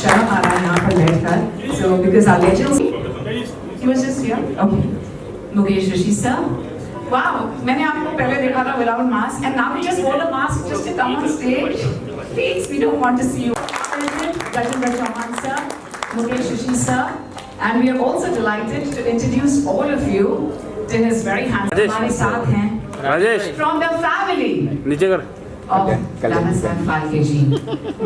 शर्म आ रहा है यहाँ पर बैठकर. So because our legends, he was just here. Okay. Mukesh Rishi sir. Wow, मैंने आपको पहले देखा था without mask, and now we just wore the mask just to come on stage. Please, we don't want to see you. Rajendra Chauhan sir, Mukesh Rishi sir, and we are also delighted to introduce all of you to his very handsome. हमारे साथ हैं. Rajesh From the family. नीचे कर Of Dada Saheb Phalke ji.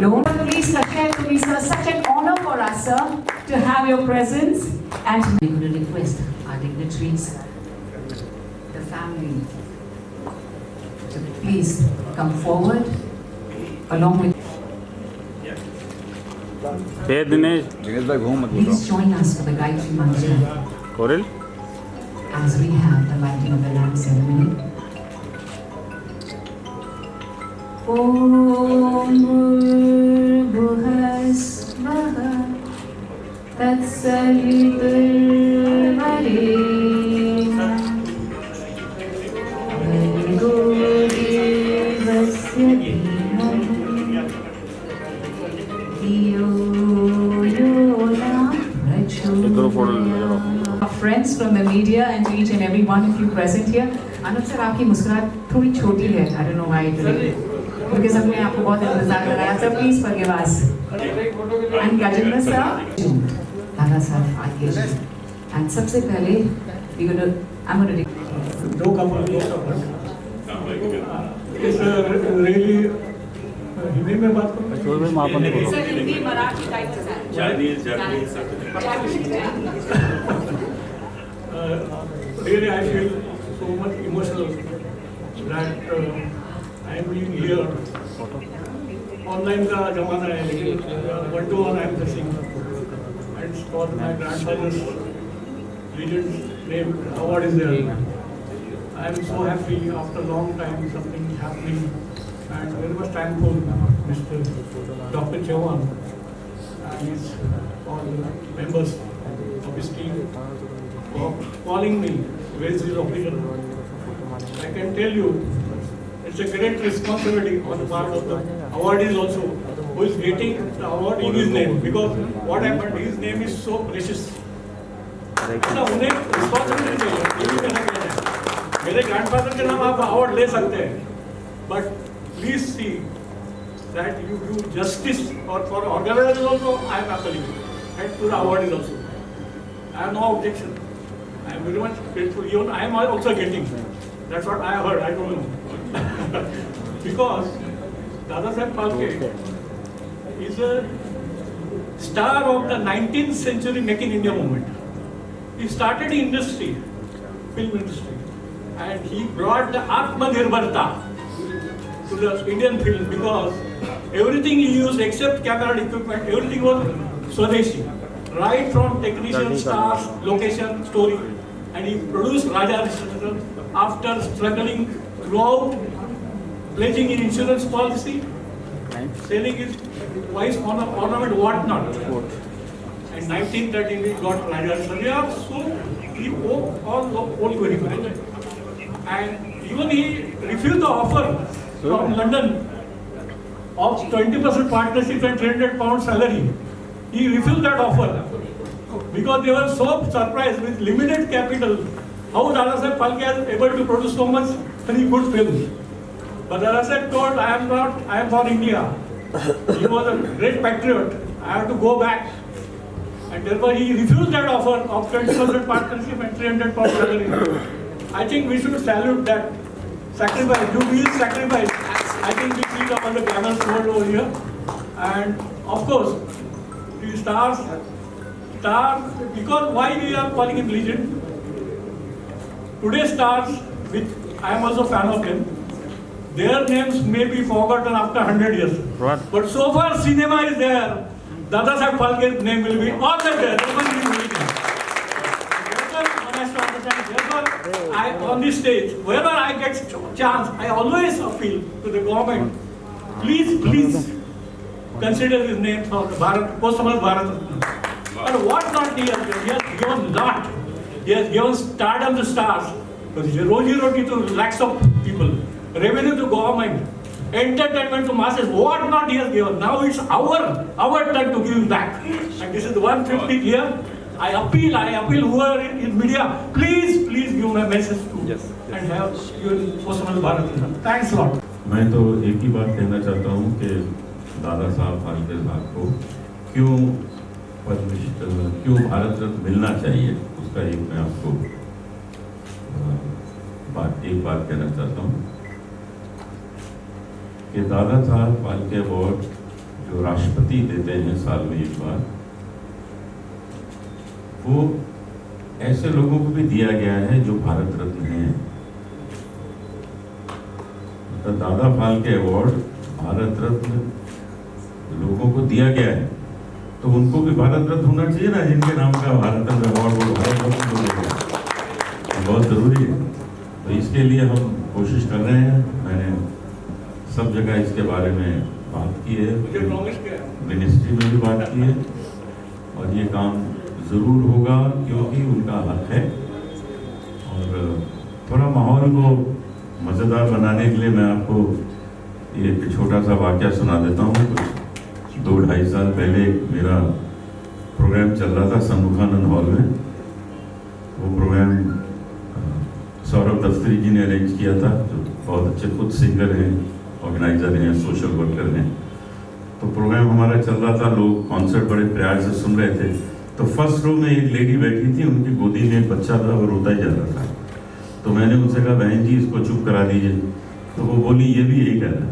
No, please, Sakhay, sir, such an honor for us, sir, to have your presence and to make a request our dignitaries, the family, to please come forward along with. हे दिनेश भाई घूम मत Please join us for the Gayatri Mantra Corel as we have the lighting of the lamp ceremony. Om Bhuvasvaha Tatsaviturvarenyam Bhargo Devasya Dhimam Dhiyo Yo Na Prachodayam. Our friends from the media and to each and every one of you present here. Anuj sir, आपकी मुस्कुराहट थोड़ी छोटी है. I don't know why today. Because हमने आपको बहुत इंतजार कराया. Sir, please forgive us. And Rajendra sir, Dada Saheb Phalke ji. And सबसे पहले I'm going to. दो कपल इस really हिंदी में बात करूँ. तो भाई मां अपन बोलो Sir, हिंदी मराठी टाइटल्स हैं. Japanese. Really, I feel so much emotional that I am being here. Online का जमाना है लेकिन one-to-one I am facing. And for my grandfather's legend name award is there. I am so happy after a long time something happening and very much thankful Mr. Dr. Chauhan and his all members of his team for calling me with this occasion. I can tell you it's a great responsibility on the part of the awardees also who is getting the award in his name because what happened his name is so precious. ऐसा उन्हें responsibility चाहिए ये भी कहना चाहिए मेरे grandfather के नाम आप अवार्ड ले सकते हैं but please see that you do justice और for organisers also I am appealing and to the awardees also I have no objection I am very much grateful even I am also getting that's what I heard I don't know because Dada Saheb Phalke is a star of the 19th century Make in India movement. He started the industry, film industry, and he brought the Atmanirbharta to the Indian film because everything he used except camera and equipment, everything was Swadeshi. Right from technician, stars, location, story, and he produced Raja Harishchandra after struggling throughout, pledging in insurance policy, selling his wife's ornament, whatnot. In 1913 we got Raja Harishchandra, so he all very good. And even he refused the offer from London of 20% partnership and 300 pound salary. He refused that offer because they were so surprised with limited capital how Dada Saheb Phalke is able to produce so much very good films. But Dada Saheb told, I am for India. He was a great patriot. I have to go back. And therefore he refused that offer of 20% partnership and 300 pound salary. I think we should salute that sacrifice, do real sacrifice. I think we see all the banners sold over here. And of course, the stars, because why we are calling him legend? Today's stars, which I am also fan of him, their names may be forgotten after 100 years. What? But so far cinema is there. Dada Saheb Phalke's name will be always there. Therefore, I on this stage, wherever I get chance, I always appeal to the government. Please consider his name for the Bharat, posthumous Bharat Ratna. But what not he has given lot. He has given stardom to stars. Roji roti to lakhs of people. Revenue to government. entertainment to masses, what not he has given. Now it's our turn to give back. And this is the 150th year. I appeal whoever in media, please give my message to and have your personal Bharat Ratna. Thanks a lot. मैं तो एक ही बात कहना चाहता हूँ कि दादा साहब फाल्के साहब को क्यों भारत रत्न मिलना चाहिए, उसका एक मैं आपको एक बात कहना चाहता हूँ कि दादा साहब फाल्के अवार्ड जो राष्ट्रपति देते हैं साल में एक बार, वो ऐसे लोगों को भी दिया गया है जो भारत रत्न हैं। तो दादा फाल्के अवार्ड भारत रत्न लोगों को दिया गया है, तो उनको भी भारत रत्न होना चाहिए ना, जिनके नाम का भारत रत्न अवार्ड वो भारत रत्न को देगा, बहुत जरूरी है। तो इसके लिए हम कोशिश कर रहे हैं। मैंने सब जगह इसके बारे में बात की है, मिनिस्ट्री में भी बात की है, और ये काम ज़रूर होगा क्योंकि उनका हक है। और थोड़ा माहौल को मज़ेदार बनाने के लिए मैं आपको एक छोटा सा वाक़या सुना देता हूँ। कुछ 2-2.5 साल पहले मेरा प्रोग्राम चल रहा था सन्मुखानंद हॉल में। वो प्रोग्राम सौरभ दफ्तरी जी ने अरेंज किया था, जो बहुत अच्छे खुद सिंगर हैं, ऑर्गेनाइज़र हैं, सोशल वर्कर हैं। तो प्रोग्राम हमारा चल रहा था, लोग कॉन्सर्ट बड़े प्यार से सुन रहे थे। तो फर्स्ट रो में एक लेडी बैठी थी, उनकी गोदी में एक बच्चा था, वो रोता ही जा रहा था। तो मैंने उनसे कहा, बहन जी इसको चुप करा दीजिए। तो वो बोली, ये भी यही कह रहा है।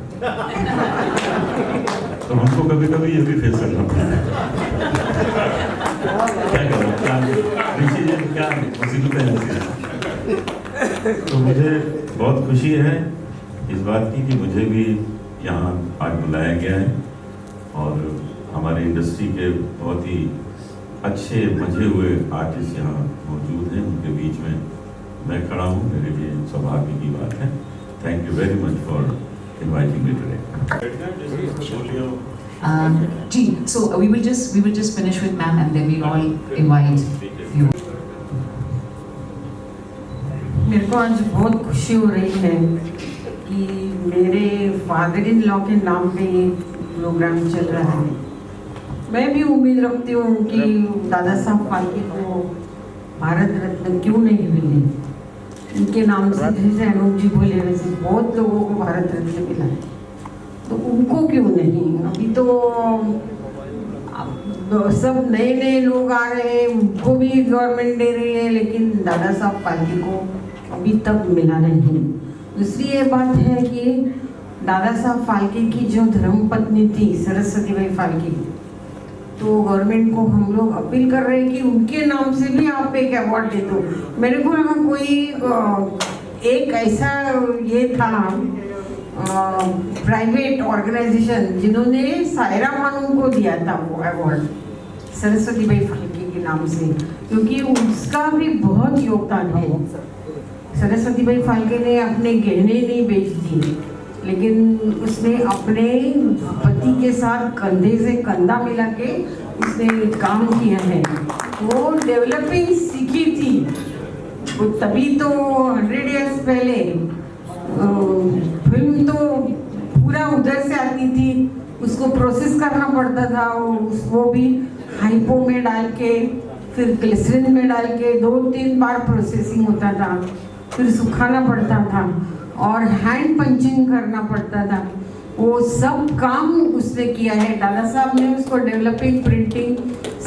तो हमको कभी कभी ये भी फेस करना पड़ता है। क्या करो, क्या मुसीबत है। तो मुझे बहुत खुशी है इस बात की कि मुझे भी यहाँ आज बुलाया गया है, और हमारे इंडस्ट्री के बहुत ही अच्छे मजे हुए आर्टिस्ट यहाँ मौजूद हैं, उनके बीच में मैं खड़ा हूँ। मेरे लिए सौभाग्य की बात है। Thank you very much for inviting me today. जी, so we will just finish with ma'am and then we'll all invite you. मेरे को आज बहुत खुशी हो रही है कि मेरे फादर इन लॉ के नाम पे प्रोग्राम चल रहा है। मैं भी उम्मीद रखती हूँ कि दादा साहब फाल्के को भारत रत्न क्यों नहीं मिली। इनके नाम से जैसे अनूप जी बोले वैसे बहुत लोगों को भारत रत्न मिला है, तो उनको क्यों नहीं। अभी तो सब नए लोग आ रहे हैं, उनको भी गवर्नमेंट दे रही है, लेकिन दादा साहब फाल्के को अभी तक मिला नहीं। दूसरी ये बात है कि दादा साहब फाल्के की जो धर्मपत्नी थी सरस्वती बाई फाल्के, तो गवर्नमेंट को हम लोग अपील कर रहे हैं कि उनके नाम से भी आप एक अवार्ड दे दो। मेरे को लगा कोई एक ऐसा ये था प्राइवेट ऑर्गेनाइजेशन जिन्होंने सायरा खानूम को दिया था वो अवार्ड सरस्वती बाई फाल्के के नाम से, क्योंकि उसका भी बहुत योगदान है। सरस्वती बाई फाल्के ने अपने गहने नहीं बेच दिए, लेकिन उसने अपने पति के साथ कंधे से कंधा मिला के उसने काम किया है। वो डेवलपिंग सीखी थी, वो तभी तो 100 इयर्स पहले फिल्म तो पूरा उधर से आती थी, उसको प्रोसेस करना पड़ता था, उसको भी हाइपो में डाल के फिर ग्लिसरीन में डाल के 2-3 बार प्रोसेसिंग होता था, फिर सुखाना पड़ता था और हैंड पंचिंग करना पड़ता था। वो सब काम उसने किया है। दादा साहब ने उसको डेवलपिंग प्रिंटिंग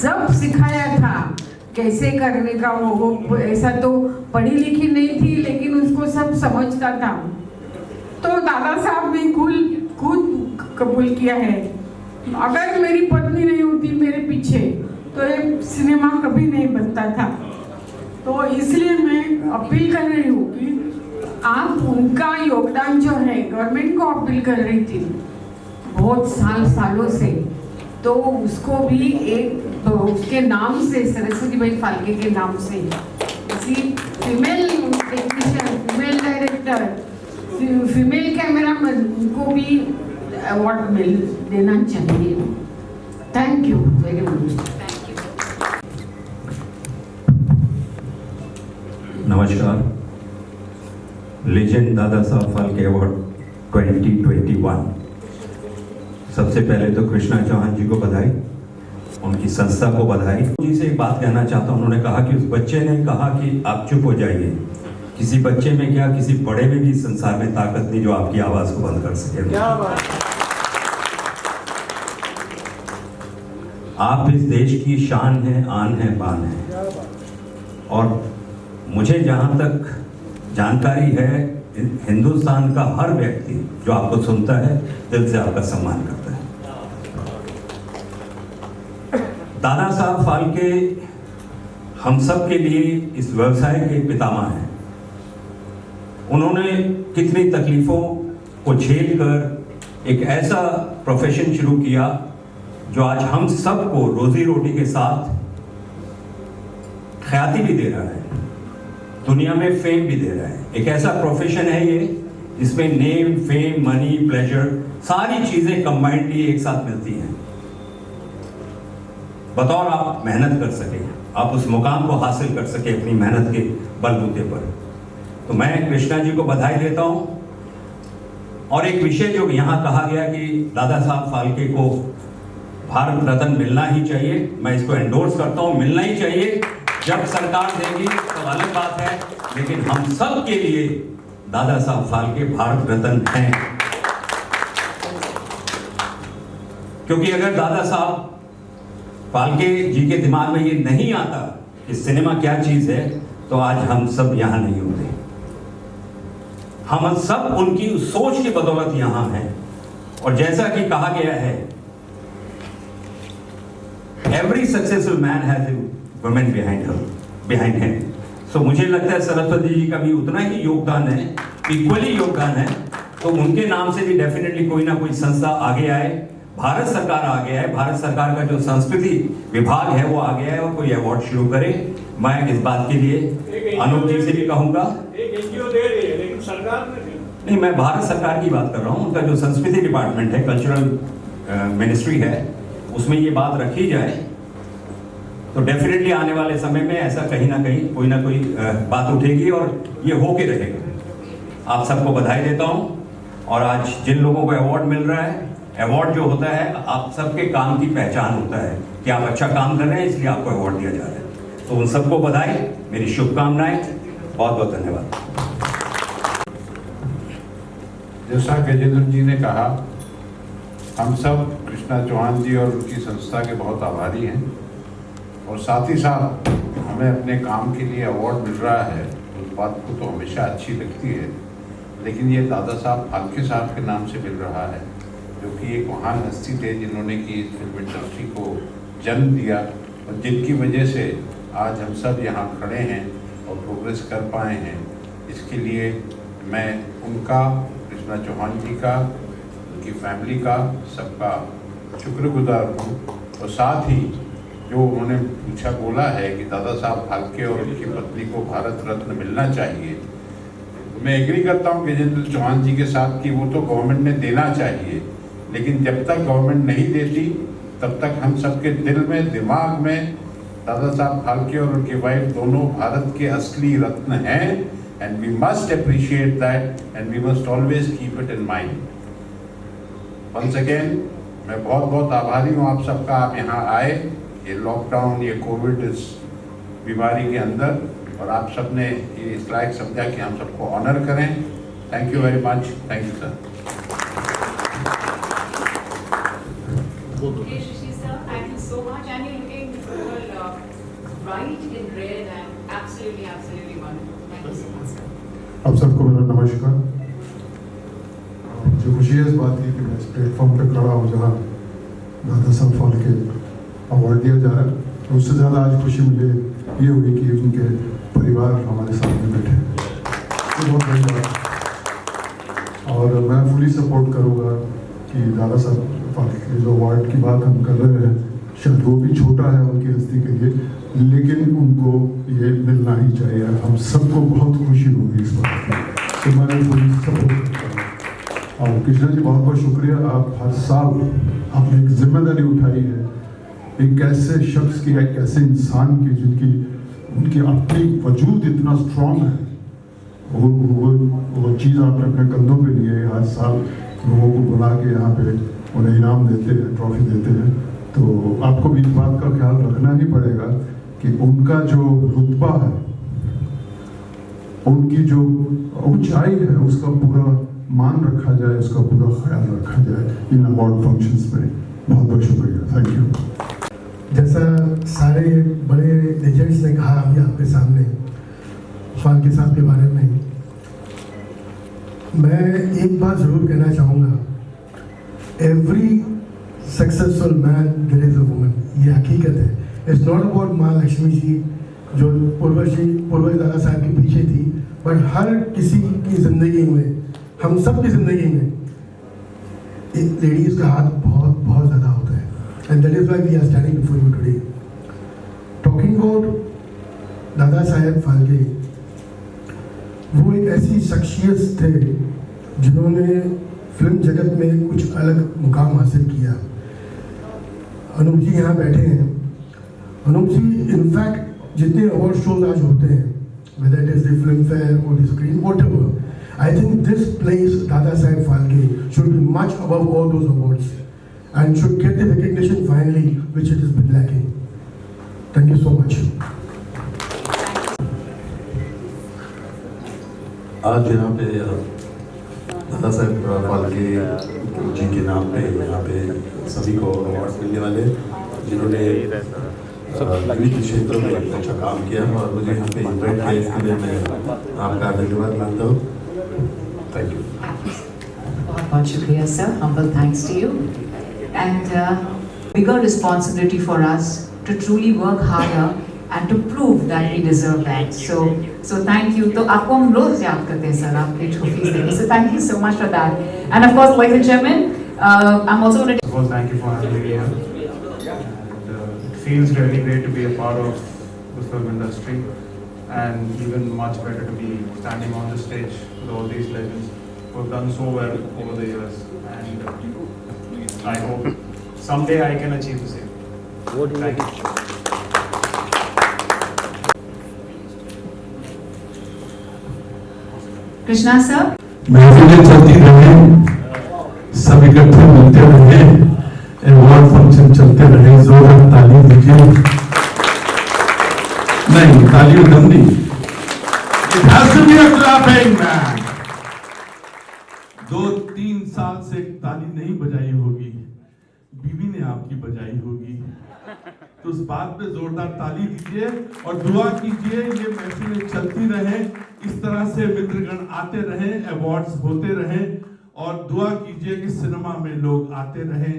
सब सिखाया था कैसे करने का। वो ऐसा तो पढ़ी लिखी नहीं थी, लेकिन उसको सब समझता था। तो दादा साहब ने खुद कबूल किया है, अगर मेरी पत्नी नहीं होती मेरे पीछे तो ये सिनेमा कभी नहीं बनता था। तो इसलिए मैं अपील कर रही हूँ कि आप उनका योगदान जो है, गवर्नमेंट को अपील कर रही थी बहुत सालों से, तो उसको भी एक तो उसके नाम से सरस्वती बाई फाल्के के नाम से किसी female technician, female director, female cameraman उनको भी अवार्ड देना चाहिए। Thank you very much. नमस्कार। लेजेंड दादा साहब फाल्के अवार्ड 2021। सबसे पहले तो कृष्णा चौहान जी को बधाई, उनकी संस्था को बधाई। जी से एक बात कहना चाहता हूँ, उन्होंने कहा कि उस बच्चे ने कहा कि आप चुप हो जाइए। किसी बच्चे में क्या, किसी बड़े में भी संसार में ताकत नहीं जो आपकी आवाज को बंद कर सके। आप इस देश की शान है, आन है, बान है। और मुझे जहां तक जानकारी है, हिंदुस्तान का हर व्यक्ति जो आपको सुनता है दिल से आपका सम्मान करता है। दादा साहब फाल्के हम सब के लिए इस व्यवसाय के पितामह हैं। उन्होंने कितनी तकलीफों को झेलकर एक ऐसा प्रोफेशन शुरू किया जो आज हम सबको रोजी रोटी के साथ ख्याति भी दे रहा है, दुनिया में फेम भी दे रहा है। एक ऐसा प्रोफेशन है ये जिसमें नेम, फेम, मनी, प्लेजर सारी चीजें कंबाइंडली एक साथ मिलती हैं। बतौर आप मेहनत कर सके, आप उस मुकाम को हासिल कर सके अपनी मेहनत के बलबूते पर। तो मैं कृष्णा जी को बधाई देता हूं। और एक विषय जो यहाँ कहा गया कि दादा साहब फाल्के को भारत रत्न मिलना ही चाहिए, मैं इसको एंडोर्स करता हूं, मिलना ही चाहिए। जब सरकार देगी तो अलग बात है, लेकिन हम सब के लिए दादा साहब फाल्के भारत रत्न हैं। क्योंकि अगर दादा साहब फाल्के जी के दिमाग में ये नहीं आता कि सिनेमा क्या चीज है, तो आज हम सब यहां नहीं होते। हम सब उनकी सोच की बदौलत यहां हैं। और जैसा कि कहा गया है, every successful man has a woman behind him. So मुझे लगता है सरस्वती जी का भी उतना ही योगदान है, इक्वली योगदान है। तो उनके नाम से भी डेफिनेटली कोई ना कोई संस्था आगे आए। भारत सरकार आ गया है, भारत सरकार का जो संस्कृति विभाग है वो आ गया है और कोई अवार्ड शुरू करे। मैं इस बात के लिए अनूप जी से भी कहूंगा। एक एनजीओ दे रही है लेकिन सरकार नहीं, मैं भारत सरकार की बात कर रहा हूँ। उनका जो संस्कृति डिपार्टमेंट है, कल्चरल मिनिस्ट्री है, उसमें ये बात रखी जाए तो डेफिनेटली आने वाले समय में ऐसा कहीं ना कहीं कोई ना कोई बात उठेगी और ये होके रहेगा। आप सबको बधाई देता हूँ। और आज जिन लोगों को अवार्ड मिल रहा है, अवार्ड जो होता है आप सबके काम की पहचान होता है कि आप अच्छा काम कर रहे हैं, इसलिए आपको अवार्ड दिया जा रहा है। तो उन सबको बधाई, मेरी शुभकामनाएं, बहुत बहुत धन्यवाद। जैसा गजेंद्र जी ने कहा, हम सब कृष्णा चौहान जी और उनकी संस्था के बहुत आभारी हैं। और साथ ही साथ हमें अपने काम के लिए अवार्ड मिल रहा है, उस बात को तो हमेशा अच्छी लगती है। लेकिन ये दादा साहब फाल्के साहब के नाम से मिल रहा है, जो कि एक महान हस्ती थे जिन्होंने कि फिल्म इंडस्ट्री को जन्म दिया और जिनकी वजह से आज हम सब यहाँ खड़े हैं और प्रोग्रेस कर पाए हैं। इसके लिए मैं उनका, कृष्णा चौहान जी का, उनकी फैमिली का, सबका शुक्रगुजार हूँ। और साथ ही जो उन्होंने पूछा बोला है कि दादा साहब फाल्के और उनकी पत्नी को भारत रत्न मिलना चाहिए, तो मैं एग्री करता हूँ गजेंद्र चौहान जी के साथ कि वो तो गवर्नमेंट ने देना चाहिए। लेकिन जब तक गवर्नमेंट नहीं देती तब तक हम सबके दिल में, दिमाग में दादा साहब फाल्के और उनकी वाइफ दोनों भारत के असली रत्न हैं। And we must appreciate that and we must always keep it in mind. Once again मैं बहुत बहुत आभारी हूँ आप सबका, आप यहाँ आए ये लॉकडाउन, ये कोविड इस बीमारी के अंदर, और आप सब ने ये इस लायक समझा कि हम सबको ऑनर करें। Thank you very much. Thank you sir. Okay, Shishi sir, thank you so much, and you're looking bright in red and absolutely wonderful. Thank you so much, sir. आप सबको मेरा नमस्कार। जो खुशी है इस बात की कि मैं इस प्लेटफॉर्म पे खड़ा हूँ जहाँ दादा साहब फाल्के अवार्ड दिया जा रहा है। उससे ज़्यादा आज खुशी मुझे ये हुई कि उनके परिवार हमारे सामने बैठे, ये बहुत बड़ी बात है। और मैं फुली सपोर्ट करूँगा कि दादा साहब फाल्के जो अवार्ड की बात हम कर रहे हैं, शायद वो भी छोटा है उनकी हस्ती के लिए, लेकिन उनको ये मिलना ही चाहिए। हम सबको बहुत खुशी होगी इस बात की, तो मैं फुली सपोर्ट करता हूँ। और कृष्णा जी बहुत बहुत शुक्रिया। आप हर साल आपने एक जिम्मेदारी उठाई है एक ऐसे शख्स की, एक ऐसे इंसान की जिनकी उनकी अपनी वजूद इतना स्ट्रॉन्ग है, वो चीज़ आपने अपने कंधों पे लिए, हर साल लोगों को बुला के यहाँ पे उन्हें इनाम देते हैं, ट्रॉफी देते हैं, तो आपको भी इस बात का ख्याल रखना ही पड़ेगा कि उनका जो रुतबा है, उनकी जो ऊंचाई है, उसका पूरा मान रखा जाए, उसका पूरा ख्याल रखा जाए इन अवार्ड फंक्शंस में। बहुत बहुत शुक्रिया, थैंक यू। जैसा सारे बड़े लेजेंड्स ने कहा अभी आपके सामने फाल्के साहब के बारे में, मैं एक बात जरूर कहना चाहूँगा, every successful man there is a woman, ये हकीकत है। इट्स नॉट अबाउट माँ लक्ष्मी जी जो पूर्वज दादा साहब के पीछे थी, बट हर किसी की ज़िंदगी में, हम सब की ज़िंदगी में एक लेडीज़ का हाथ बहुत बहुत ज़्यादा होता है, and that is why we are standing before you today talking about Dada Saheb Phalke. वो एक ऐसी शख्सियत थे जिन्होंने फिल्म जगत में कुछ अलग मुकाम हासिल किया। अनूप जी यहाँ बैठे हैं। अनूप जी इनफैक्ट जितने अवार्ड शोज आज होते हैं, whether it is the film fair or the screen, whatever, I think this place, Dada Saheb Phalke, should be much above all those awards and should get the recognition finally which it has been lacking. Thank you so much. आज यहाँ पे दादा साहब फाल्के जी के नाम पे यहाँ पे सभी को अवार्ड मिलने वाले, जिन्होंने विविध क्षेत्रों में अच्छा काम किया, और मुझे यहाँ पे इन्वाइट किया, इसके लिए मैं आपका धन्यवाद मानता हूँ। Thank you. बहुत शुक्रिया sir, humble thanks to you, and bigger responsibility for us to truly work harder and to prove that we deserve that. So thank you. तो आपको हम रोज याद करते हैं सर, आपके trophies देने से. Thank you so much for that. And of course, ladies and gentlemen, I'm also going to. Well, thank you for having me here. And it feels really great to be a part of the film industry, and even much better to be standing on the stage with all these legends who have done so well over the years. And I hope someday I can achieve the same. Thank you. Krishna sir, महफिलें चलती रहे, सब इकट्ठे मिलते रहे, award function चलते रहे, जोरदार ताली दीजिए। नहीं, तालियों दम नहीं। It has to be a clapping, man. 2-3 साल से ताली नहीं बजाई होगी, बीवी ने आपकी बजाई होगी, तो उस बात पे जोरदार ताली दीजिए और दुआ कीजिए ये महफिलें चलती रहे, इस तरह से मित्रगण आते रहे, अवार्ड्स होते रहे, और दुआ कीजिए कि सिनेमा में लोग आते रहें,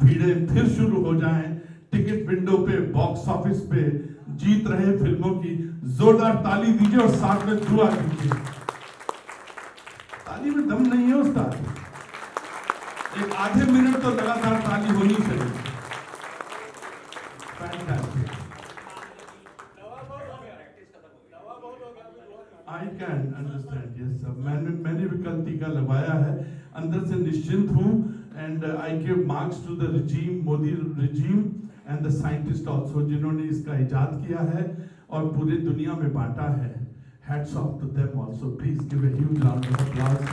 भीड़ें फिर शुरू हो जाएं, टिकट विंडो पे, बॉक्स ऑफिस पे जीत रहे फिल्मों की। जोरदार ताली दीजिए और साथ में दुआ कीजिए। ताली में दम नहीं है उस्ताद, एक आधे मिनट तो लगातार ताली होनी चाहिए। I can understand, yes sir. मैंने भी कल टीका लगवाया है, अंदर से निश्चिंत हूँ, and I give marks to the regime, Modi regime and the scientists also, जिन्होंने इसका इजाद किया है और पूरी दुनिया में बांटा है. Hats off to them also. Please give a huge round of applause.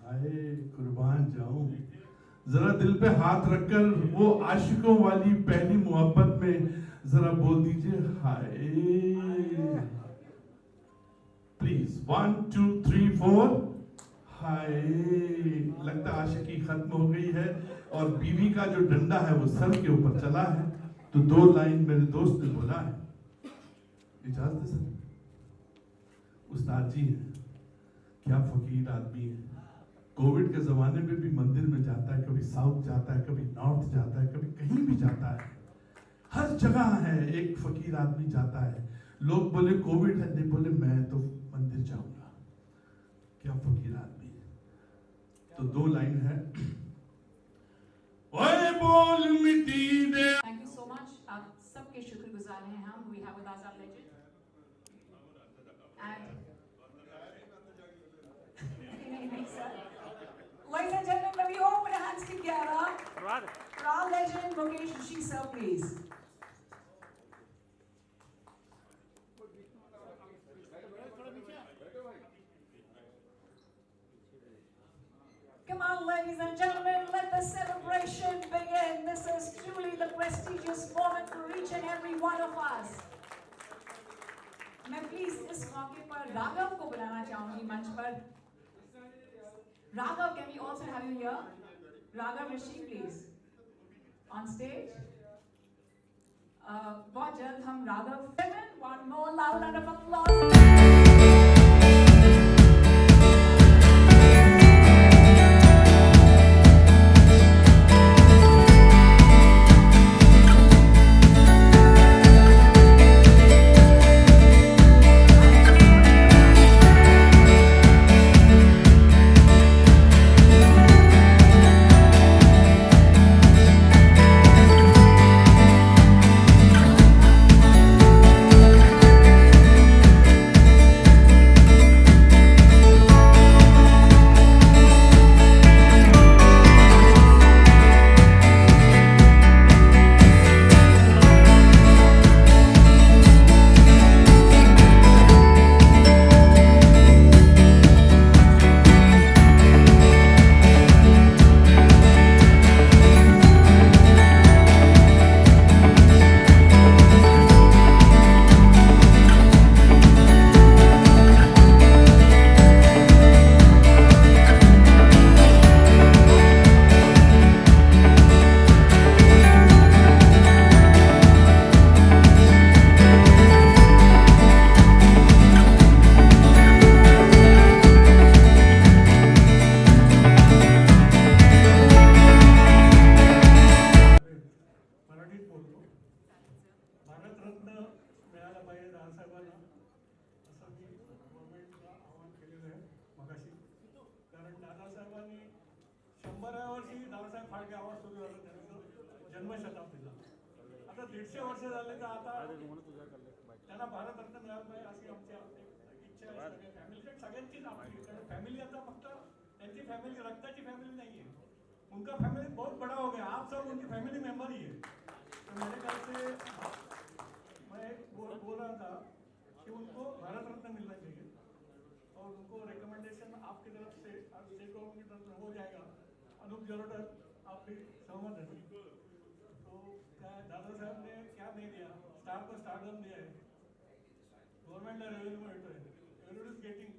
आए कुर्बान जाऊं, जरा दिल पे हाथ रखकर वो आशिकों वाली पहली मोहब्बत में जरा बोल दीजिए हाय। प्लीज 1 2 3 4 हाय। लगता आशिकी खत्म हो गई है और बीवी का जो डंडा है वो सर के ऊपर चला है, तो 2 लाइन मेरे दोस्त ने बोला है, इजाजत है सर। उस्ताद जी हैं, क्या फकीर आदमी है, कोविड के जमाने में भी मंदिर में जाता है, कभी साउथ जाता है, कभी नॉर्थ जाता है, कभी कहीं भी जाता है, हर जगह है एक फकीर आदमी जाता है। लोग बोले कोविड है, नहीं बोले मैं तो मंदिर जाऊंगा। क्या फकीर आदमी है। तो 2 लाइन है, ओए बोल मिट्टी दे। थैंक यू सो मच, आप सबके शुक्रगुजार हैं हम। We have with us our legend Ladies and gentlemen, let me open your hands together for our legend, Mukesh Rishi sir, please. Come on, ladies and gentlemen, let the celebration begin. This is truly the prestigious moment for each and every one of us. मैं please इस मौके पर राघव को बुलाना चाहूंगी मंच पर. Raghav, can we also have you here? Raghav Rishi, please. On stage. बहुत जल्द हम Raghav. One more loud round of applause. जन्मशताब्दीला आता 150 वर्ष झाले तर आता त्यांना भारतरत्न मिळालं पाहिजे अशी आमची इच्छा आहे. सगळ्या फॅमिलीच्या सगळ्यांचीच आपली फॅमिली आता फक्त त्यांची फॅमिली रक्ताची फॅमिली नहीं है, उनका फैमिली बहुत बड़ा हो गया, आप सब उनकी फैमिली मेंबर ही है. तो मेरे ख्याल से मैं बोल रहा था कि उनको भारत रत्न मिलना चाहिए और उनको रिकमेंडेशन आपकी तरफ से स्टेट गवर्नमेंट की तरफ से हो जाएगा. अनूप जलोटा आप भी सहमत है? तो क्या दादा साहब ने क्या नहीं दिया, स्टार को स्टारडम दिया है, गवर्नमेंटला रेव्हेन्यू मिळतोय, everybody is getting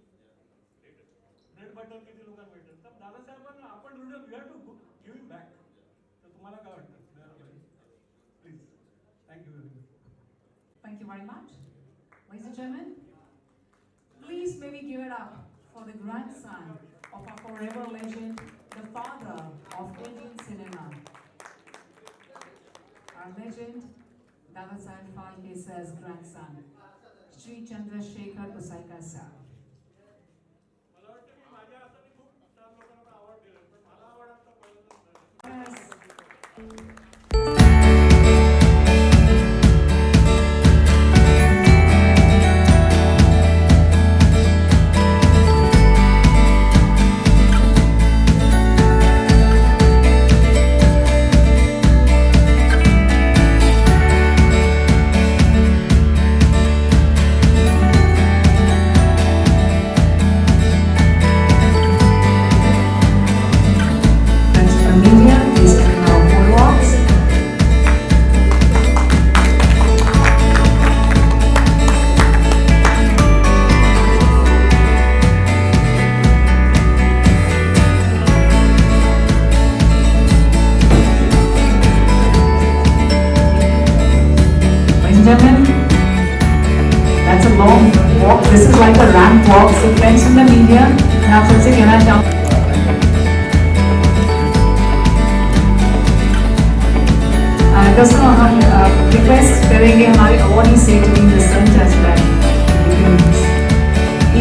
bread butter किती लोकांना मिळतं. तर दादासाहेबांना आपण we have to giving back. तर तुम्हाला काय वाटतं? Please. Thank you very much. Thank you very much. Ladies and gentlemen, please may we give it up for the grandson of our forever legend, the father of Indian cinema. Our legend, Dadasaheb Phalke sir's grandson, Shri Chandrasekhar Usaika sir. That's a long walk. This is like a ramp walk. So friends in the media, मैं आप सबसे कहना चाहूँ दोस्तों हम request करेंगे हमारे awardee से to be in the center so that we can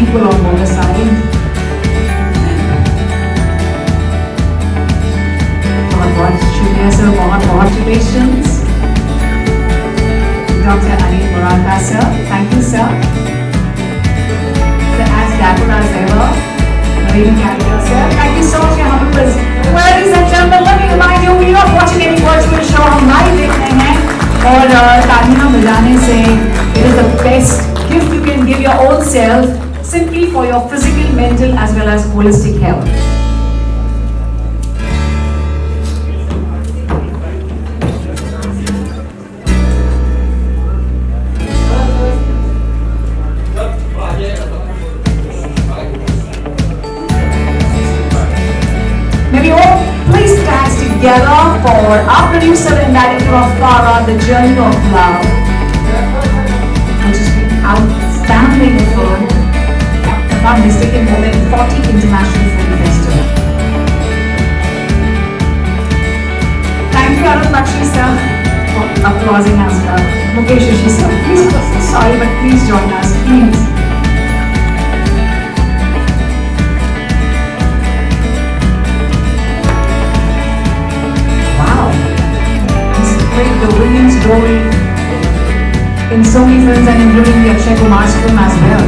equal on both sides. बहुत शुक्रिया सर, बहुत congratulations. Dr. Anil Murarka sir, thank you sir. Sir, as dapper as ever, Marine Carrier sir, thank you so much for your humble presence. Ladies and gentlemen, let me remind you, we are not watching any virtual show, हम live देख रहे हैं और तालियां बजाने से it is the best gift you can give your own self, simply for your physical, mental as well as holistic health. we all please stand together for our producer and director of Tara, The Journey of Love, which has been outstanding film. If I'm not mistaken, more than 40 international film festivals. Thank you, Arun Bakshi sir, for applauding us. Mukesh Rishi sir, please, sorry, but please join us, please. Wow, this played the Williams story in so many films and including the Akshay Kumar's film as well.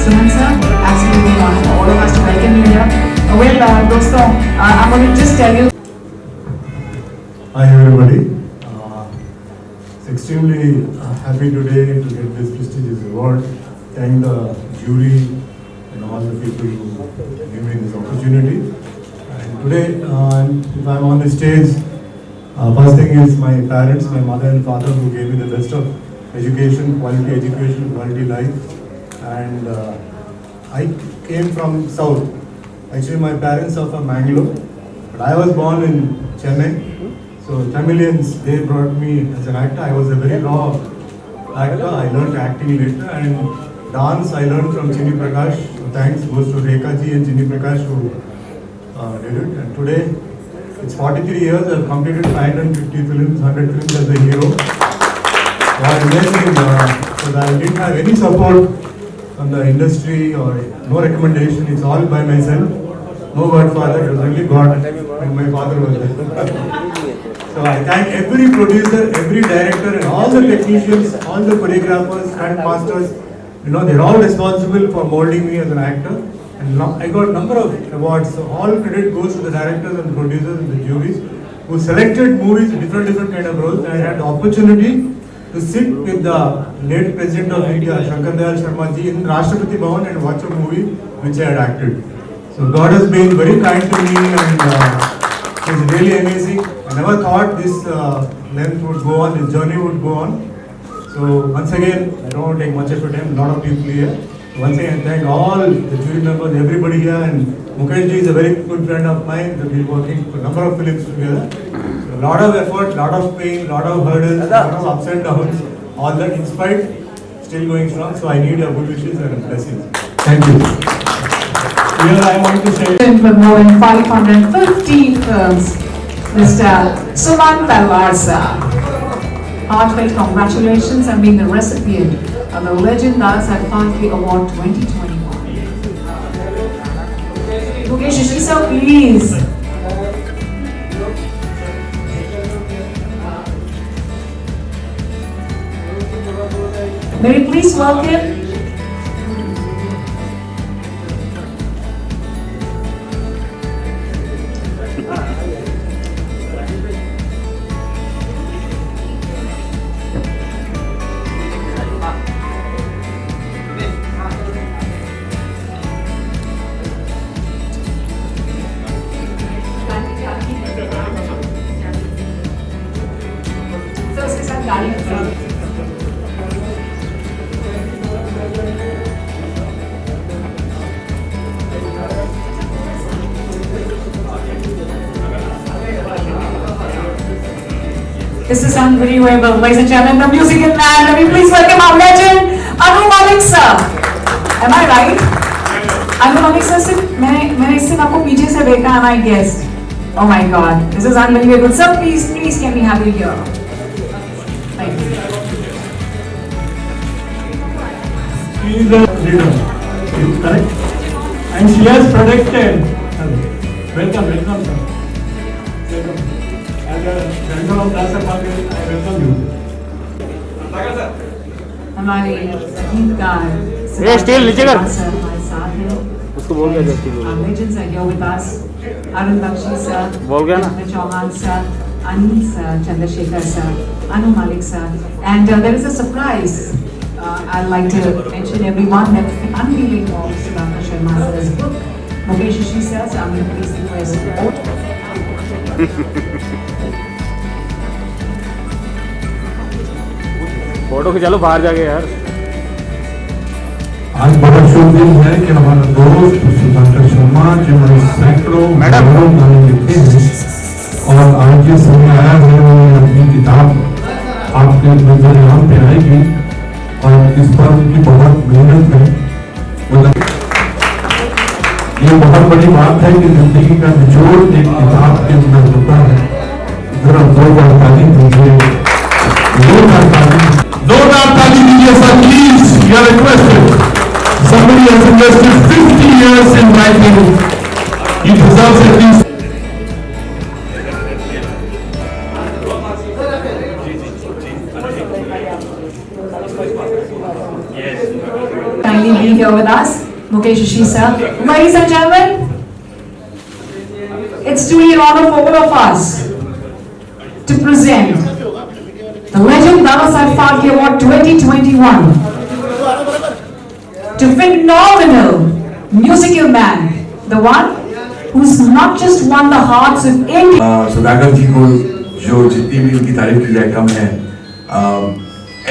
Suman sir, absolutely wonderful. All of us to welcome you here. Well, dosto, I'm going to just tell you. Hi everybody. It's extremely happy today to get this prestigious award. Thank the jury and all the people who gave me this opportunity. And today, if I'm on the stage, first thing is my parents, my mother and father, who gave me the best of education, quality life. And I came from South. Actually, my parents are from Mangalore, but I was born in Chennai. So Tamilians, they brought me as an actor. I was a very raw actor. I learned acting later, and dance I learned from Chini Prakash. So thanks goes to Rekha ji and Chini Prakash who did it. And today, it's 43 years. I've completed 550 films, 100 films as a hero. What amazing! So I didn't have any support from the industry or no recommendation. It's all by myself. No Godfather. It was only God, and my father was there. So I thank every producer, every director, and all the technicians, all the choreographers, stunt masters. You know, they're all responsible for molding me as an actor. And I got a number of awards. So all credit goes to the directors and the producers and the juries who selected movies, different kind of roles. And I had the opportunity to sit with the late President of India, Shankar Dayal Sharma ji, in Rashtrapati Bhavan and watch a movie which I had acted. So God has been very kind to me, and it's really amazing. I never thought this length would go on, this journey would go on. So once again, I don't want to take much of your time, a lot of people here. So once again, thank all the jury members, everybody here, and Mukesh ji is a very good friend of mine. We've been working for a number of films together. So a lot of effort, a lot of pain, a lot of hurdles, a lot of ups and downs, all that in spite, still going strong. So I need your good wishes and blessings. Thank you. Here I want to say, For more than 550 films, Mr. Suman Talwar sir. Heartfelt congratulations on being the recipient of the Legend Dadasaheb Phalke Award 2021. Mukesh Rishi sir, please. May we please welcome This is unbelievable, ladies and gentlemen, the musical man. Let me please welcome our legend, Anu Malik sir. Am I right? Anu Malik sir, मैंने इस दिन आपको पीछे से देखा and I guessed. Oh my God, this is unbelievable. Sir, please can we have you here? Thank you. she is a leader, correct? And she has predicted. Welcome, sir. Welcome. As a member of Dadasaheb Phalke, I welcome you. हमारे गीतकार steel नीचे कर। Sir हमारे साथ हैं। उसको बोल गया steel Our legends are here with us. Arun Bakshi sir, बोल गया ना? Rajendra Chauhan sir, Anil sir, Chandrasekhar sir, Anu Malik sir, and there is a surprise. I'd like to mention everyone that the unveiling of Sudhakar Sharma sir's book, Mukesh Rishi sir, so I'm going to please request both. Photo खिंचा लो बाहर जाके यार। आज बड़ा शुभ दिन है कि हमारा दोस्त सुधाकर शर्मा जो हमारे सैकड़ों हजारों गाने लिखे हैं और आज ये समय आया है उन्होंने अपनी किताब आपके नजर यहाँ पे आएगी और इस पर उनकी बहुत मेहनत है। ये बहुत बड़ी बात है कि जिंदगी का निचोड़ एक किताब के अंदर होता है। जरा जोरदार ताली दीजिए, जोरदार ताली दीजिए sir please. You are requested. Somebody has invested 50 years in writing. He deserves at least. Kindly be here with us, Mukesh Ashish sir. Ladies and gentlemen, it's truly an honor for all of us to present the Legend Dadasaheb Phalke Award 2021 to phenomenal musical man, the one who's not just won the hearts of India. Sudhakar ji को जो जितनी भी उनकी तारीफ की जाए कम है।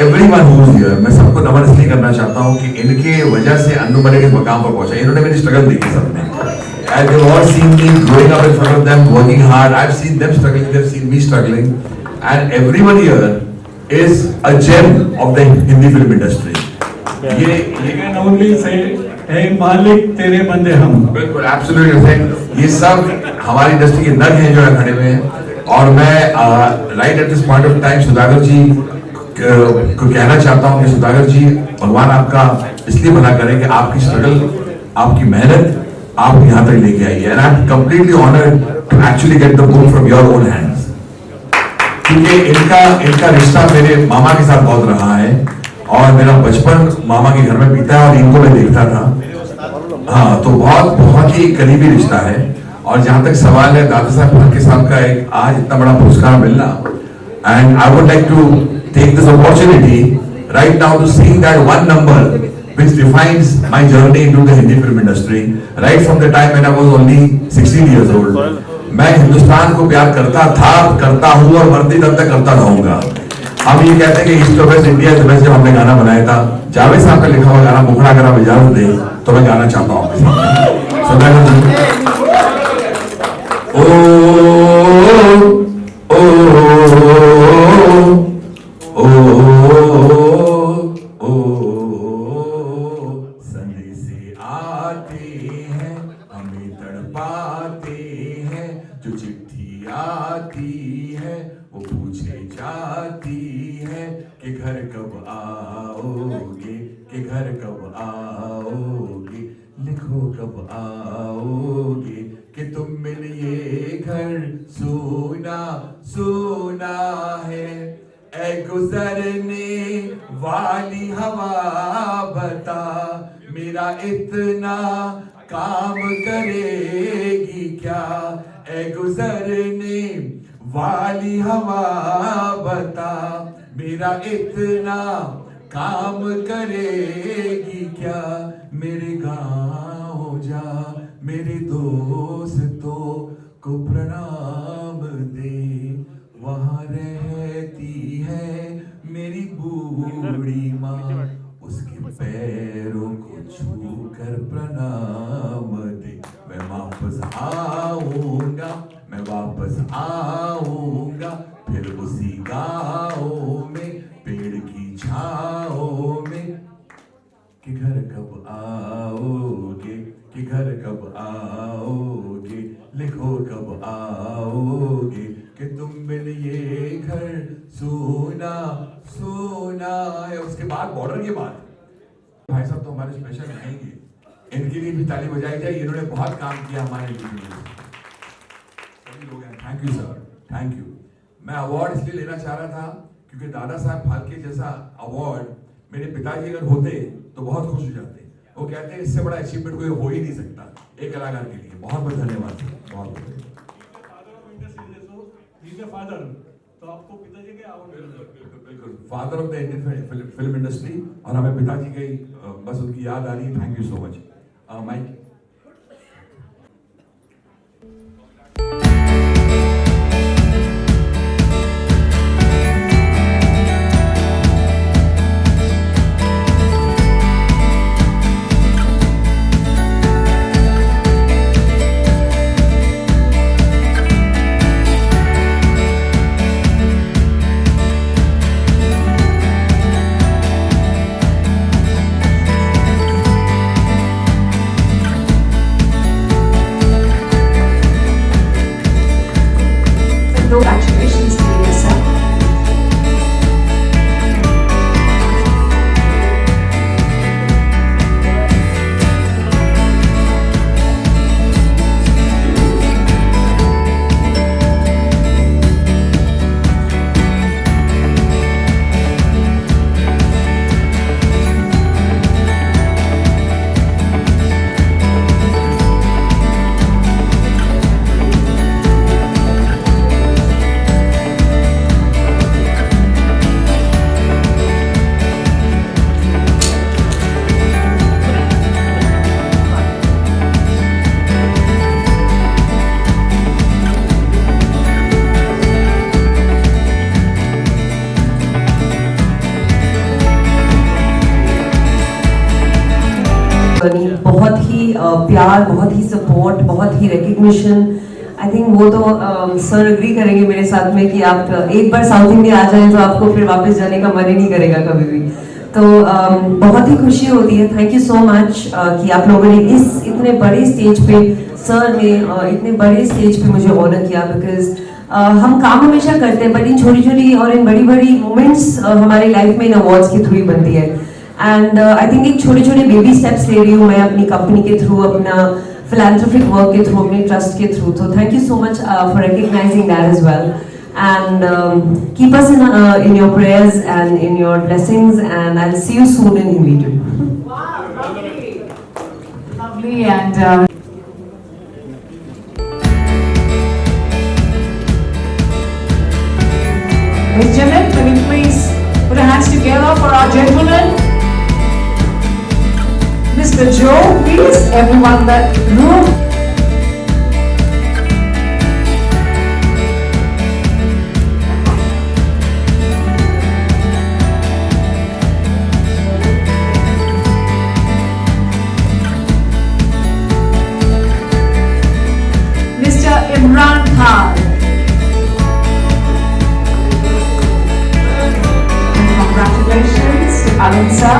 Everyone who is here, मैं सबको नमन इसलिए करना चाहता हूँ कि इनके वजह से अन्नू मलिक इस मकाम पर पहुंचा। इन्होंने मेरी स्ट्रगल देखी सबने। And they've all seen me growing up in front of them, working hard. I've seen them struggling, they've seen me struggling, and everyone here is a gem of the Hindi film industry. ये can only say, hey मालिक तेरे बंदे हम। बिल्कुल, absolutely। ये सब हमारी industry के नग हैं जो यहाँ खड़े हुए हैं, और मैं right at this point of time Sudhakar ji को कहना चाहता हूँ कि सुधाकर जी, भगवान आपका इसलिए भला करे कि आपकी स्ट्रगल, आपकी मेहनत आपको यहाँ तक लेके आई है। And I am completely honoured to actually get the book from your own hands, क्योंकि इनका रिश्ता मेरे मामा के साथ बहुत रहा है और मेरा बचपन मामा के घर में बीता है और इनको मैं देखता था। हाँ, तो बहुत ही करीबी रिश्ता है। और जहां तक सवाल है दादा साहब फाल्के साहब का एक आज इतना बड़ा पुरस्कार मिलना, and I would like to take this opportunity right now to sing that one number which defines my journey into the Hindi film industry right from the time when I was only 16 years old. मैं हिंदुस्तान को प्यार करता था, करता हूँ और मरते दम तक करता रहूंगा। हम ये कहते हैं कि east of waste India is best. जब हमने गाना बनाया था, जावेद साहब का लिखा हुआ गाना मुखड़ा, अगर आप इजाजत दें तो मैं गाना चाहता हूँ। संदेशे आते हैं, हमें तड़पाते हैं, जो चिट्ठी आती है वो पूछे जाती है कि घर कब आओगे, कि घर कब आओगे, लिखो कब आओगे, कि तुम मिलिए घर सोना सोना है। ऐ गुजरने वाली हवा बता, मेरा इतना काम करेगी क्या। ऐ गुजरने वाली हवा बता, मेरा इतना काम करेगी क्या। मेरे गाँव जा, मेरे दोस्तों को प्रणाम दे, वहाँ रहती है मेरी बूढ़ी माँ, उसके पैरों को छूकर प्रणाम दे। मैं वापस आऊंगा, मैं वापस आऊंगा, फिर उसी गाँव में पेड़ की छाओ में, कि घर कब आओगे, कि घर कब आओगे, लिखो कब आओगे, कि तुम मिलिए घर सोना सोना है। उसके बाद बॉर्डर के बाद भाई साहब तो हमारे स्पेशल रहेंगे, इनके लिए भी ताली बजाई जाए। इन्होंने बहुत काम किया हमारे लिए, सभी लोग हैं। Thank you sir, thank you. मैं अवार्ड इसलिए लेना चाह रहा था क्योंकि दादा साहब फाल्के जैसा अवार्ड मेरे पिताजी अगर होते तो बहुत खुश हो जाते। वो कहते हैं इससे बड़ा अचीवमेंट कोई हो ही नहीं सकता एक कलाकार के लिए। बहुत बहुत धन्यवाद, बहुत बहुत। फादर तो आपको पिताजी के बिल्कुल father of the Indian film industry, और हमें पिताजी की बस उनकी याद आ रही है। Thank you so much. माइक प्यार, बहुत ही सपोर्ट, बहुत ही रिकग्निशन, आई थिंक वो तो सर एग्री करेंगे मेरे साथ में कि आप एक बार साउथ इंडिया आ जाएं तो आपको फिर वापस जाने का मन ही नहीं करेगा कभी भी। तो बहुत ही खुशी होती है। थैंक यू सो मच कि आप लोगों ने इस इतने बड़े स्टेज पे, सर ने इतने बड़े स्टेज पे मुझे ऑनर किया, बिकॉज हम काम हमेशा करते हैं बट इन छोटी छोटी और इन बड़ी बड़ी मोमेंट्स हमारी लाइफ में इन अवार्ड्स के थ्रू ही बनती है। एंड आई थिंक एक छोटे छोटे बेबी स्टेप्स ले रही हूँ मैं अपनी कंपनी के थ्रू, अपना philanthropic work के थ्रू, अपने ट्रस्ट के थ्रू। तो thank you so much for recognising that as well, and keep us in your prayers and in your blessings, and I'll see you soon in Hindi too. Wow, lovely, and Miss Janet, can you please put your hands together for our gentleman, Mr. Joe, please, everyone in that room. Imran Khan. And congratulations to Alan sir.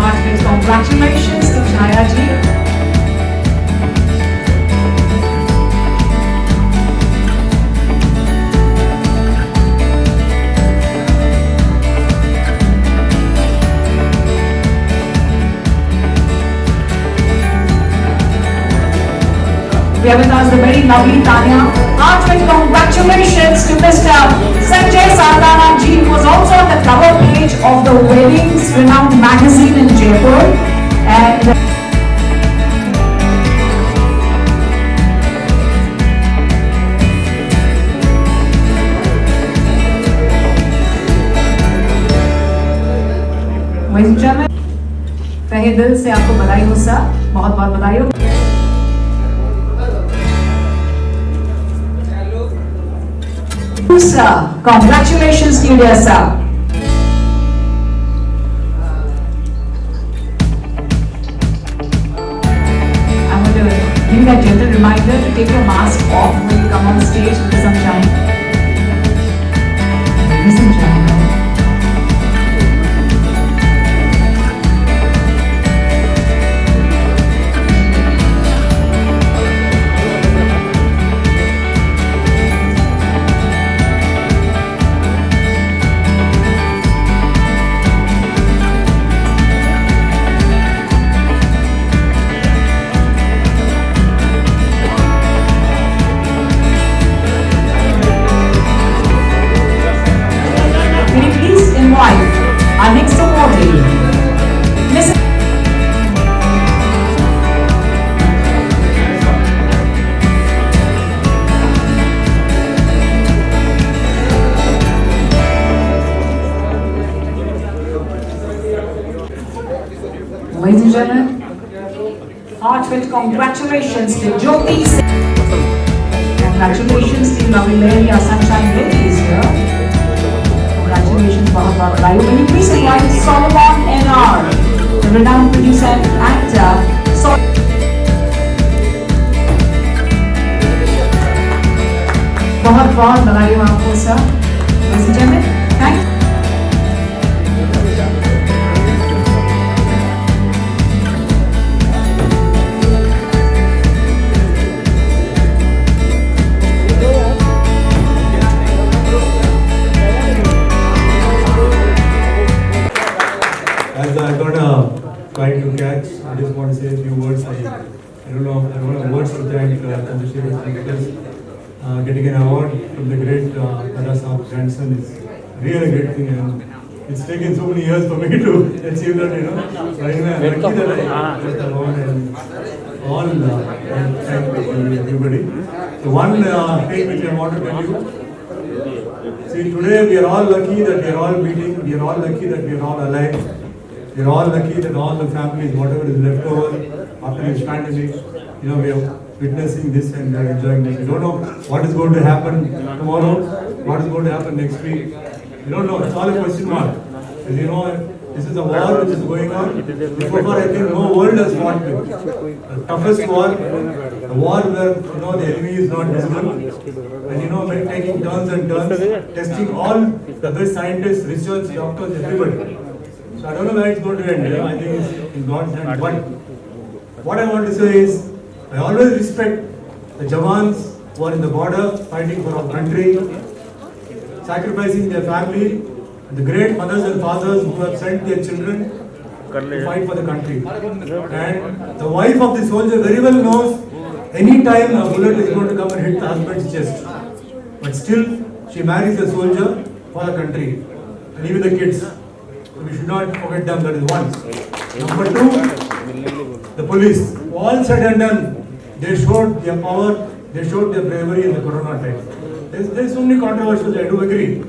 Heartfelt congratulations to Chaya ji. We have with us the very lovely Tanya. Heartfelt congratulations to Mr. Sanjay Sardana ji, who was also on the cover page of the Weddings renowned magazine in Jaipur. And ladies and gentlemen, तहे दिल से आपको बधाई हो sir, बहुत बहुत बधाई हो। Sir, congratulations to you, dear sir. I want to give you that gentle reminder to take your mask off when you come on stage with the sunshine. Ladies and gentlemen. Our next awardee, Miss. Ladies and gentlemen, heartfelt congratulations to Jyoti Singh. Congratulations to lovely lady, our sunshine lady is here. Congratulations, बहुत बहुत बधाई। Can you please invite Solomon N.R., the renowned producer and actor? बहुत बहुत बधाई हो आपको sir. Ladies and gentlemen, thank you. As I got a flight to catch, I just want to say a few words. I don't have words to thank Chandrasekhar because getting an award from the great Dada Saab grandson is really a great thing, and it's taken so many years for me to achieve that, So anyway, I'm lucky that I got the award, and all thank everybody. So one thing which I want to tell you, see, today we are all lucky that we are all meeting, we are all lucky that we are all alive. We are all lucky that all the families, whatever is left over after this pandemic, we witnessing this and enjoying this. We don't know what is going to happen tomorrow, what is going to happen next week. We don't know. It's all a question mark. As you know, this is a war which is going on. Before, I think no world has fought with. The toughest war, the war where the enemy is not visible, and when taking turns and turns, testing all the best scientists, research, doctors, everybody. So I don't know where it's going to end. I think it's in God's hand. But what I want to say is, I always respect the Jawans who are in the border fighting for our country, sacrificing their family, and the great mothers and fathers who have sent their children to fight for the country. And the wife of the soldier very well knows any time a bullet is going to come and hit the husband's chest. But still, she marries a soldier for the country, and even the kids. So we should not forget them, that is one. Number two, the police. All said and done, they showed their power, they showed their bravery in the corona time. There's so many controversies, I do agree.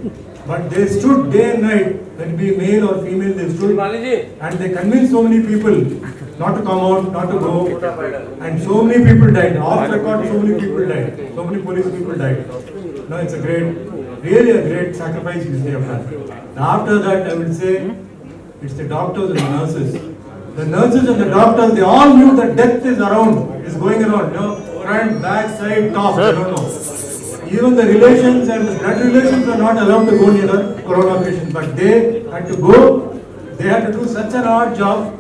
But they stood day and night, whether it be male or female, they stood and they convinced so many people not to come out, not to go, and so many people died. Off record, so many people died. So many police people died. No, it's a really a great sacrifice which they have done. Now after that, I would say, it's the doctors and the nurses. The nurses and the doctors, they all knew that death is going around, front, back, side, top, I don't know. Even the relations and the blood relations are not allowed to go near the corona patient, but they had to go, they had to do such an hard job,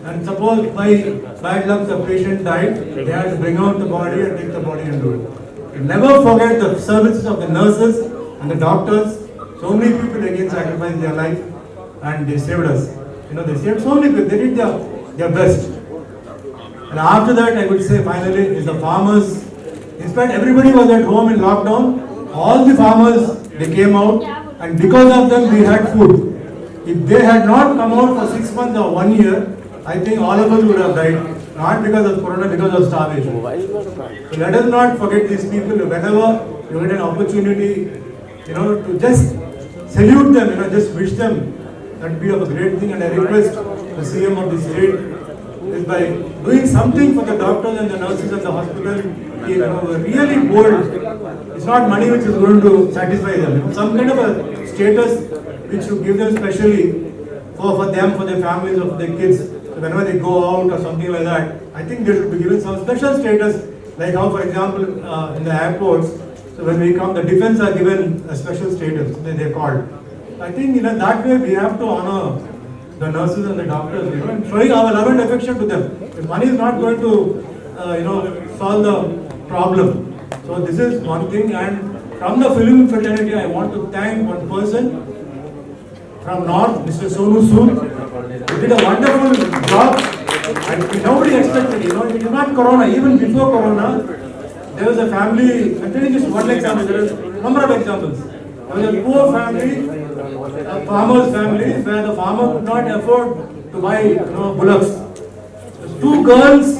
and suppose by bad luck the patient died, they had to bring out the body and take the body and do it. You never forget the services of the nurses and the doctors. So many people again sacrificed their life and they saved us. They saved so many people, they did their best. And after that, I would say finally is the farmers. In fact, everybody was at home in lockdown. All the farmers, they came out, and because of them, we had food. If they had not come out for 6 months or 1 year, I think all of us would have died. Not because of corona, because of starvation. So let us not forget these people. Whenever you get an opportunity, to just salute them, just wish them, that would be a great thing. And I request the CM of the state is by doing something for the doctors and the nurses at the hospital. Really bold. It's not money which is going to satisfy them. Some kind of a status which you give them specially for them, for their families, or for their kids. So whenever they go out or something like that, I think they should be given some special status, like how, for example, in the airports, so when we come, the defense are given a special status, they're called. I think that way we have to honor the nurses and the doctors, and showing our love and affection to them. If money is not going to, solve the problem. So this is one thing, and from the film fraternity, I want to thank one person from North, Mr. Sonu Sood. He did a wonderful job, and nobody expected, it is not corona. Even before corona, there was a family, I'm telling you just one example, there is a number of examples. There was a poor family, a farmer's family, where the farmer could not afford to buy bullocks. Two girls,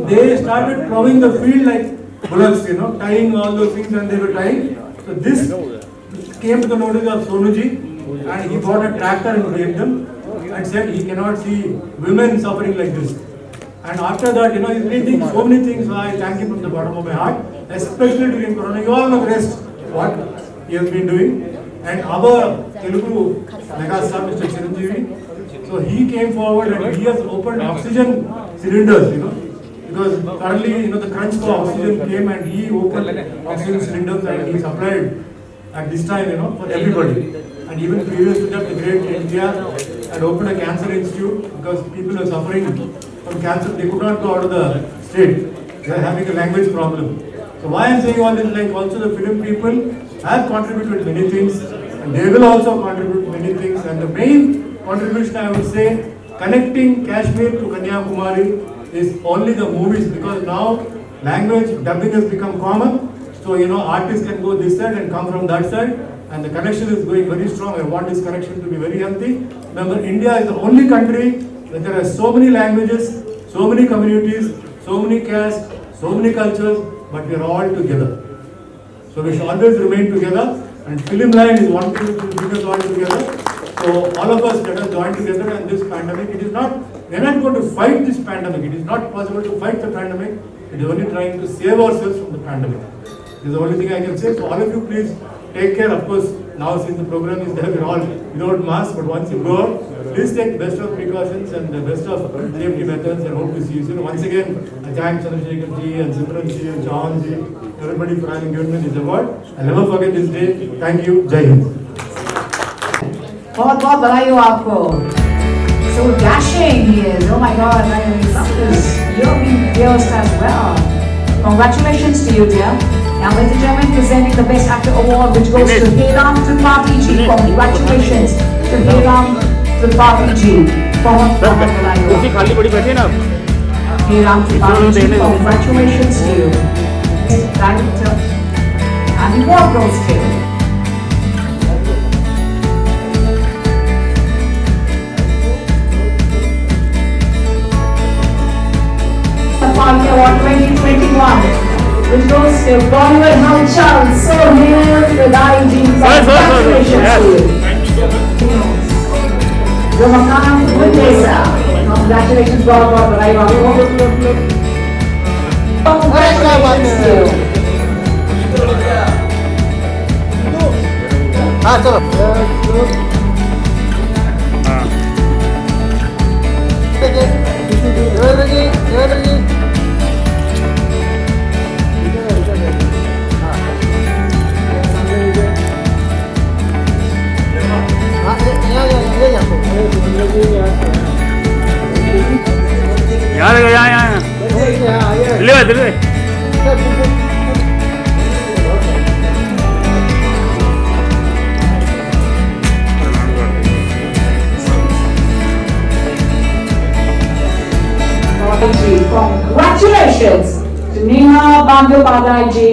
they started plowing the field like bullocks, tying all those things, and they were tying. So this came to the notice of Sonuji, and he bought a tractor and gave them, and said he cannot see women suffering like this. And after that, he's doing so many things. So I thank him from the bottom of my heart, especially during corona. You all know the rest, what he has been doing. And our Telugu megastar, Mr. Chiranjeevi, so he came forward and he has opened oxygen cylinders, because currently, the crunch for oxygen came, and he opened oxygen cylinders and he supplied at this time, for everybody. And even previous to that, the great India had opened a cancer institute because people were suffering from cancer. They could not go out of the state. They are having a language problem. So why I am saying all this, like also the film people have contributed many things, and they will also contribute many things. And the main contribution, I would say, connecting Kashmir to Kanyakumari is only the movies, because now language dubbing has become common. So artists can go this side and come from that side, and the connection is going very strong. I want this connection to be very healthy. Remember, India is the only country where there are so many languages, so many communities, so many castes, so many cultures, but we are all together. So we should always remain together, and Film Line is one thing which will bring us all together. So all of us, let us join together in this pandemic. We are not going to fight this pandemic. It is not possible to fight the pandemic. It is only trying to save ourselves from the pandemic. This is the only thing I can say. So all of you, please take care. Of course, now since the program is there, we're all without mask. But once you go out, please take best of precautions and the best of safety methods. And hope to see you soon. Once again, I thank Chandrasekhar ji and Simran ji and Chahan ji, everybody for having given me this award. I'll never forget this day. Thank you. Jai Hind. बहुत बहुत बधाई हो आपको. So dashing he is. Oh my God, I love this. You're being pierced as well. Congratulations to you, dear. Now, ladies and gentlemen, presenting the Best Actor Award, which goes to Heeram Tripathi ji. Congratulations to Heeram Tripathi ji. बहुत बहुत बधाई हो. कुर्सी खाली पड़ी बैठी है ना. Heeram Tripathi ji, congratulations to you. Director. And the award goes to Palke Award 2021, which goes to Bollywood Halchal Sohail Fidai ji. Congratulations to you. Ramakant Gundesa, congratulations, बहुत बहुत बधाई आपको. Congratulations to you. हाँ चलो. यहाँ Delhi Congratulations to Neha Bandyopadhyay ji.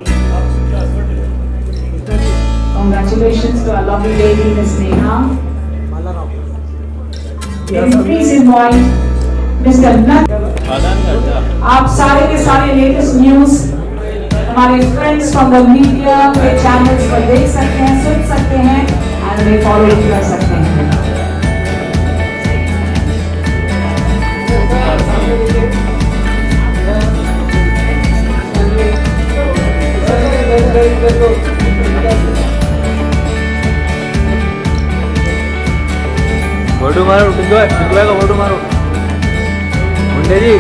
Congratulations to our lovely lady, Miss Neha. Please invite Mr. Nat. आप सारे के सारे लेटेस्ट न्यूज हमारे फ्रेंड्स फ्रॉम द मीडिया के चैनल्स पर देख सकते हैं, सुन सकते हैं एंड उन्हें फॉलो कर सकते हैं. फोटो मारो, टिकवा का फोटो मारो. मुंडे जी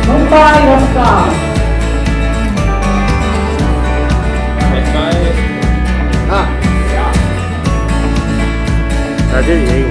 Mumbai Raftar. राजेश यही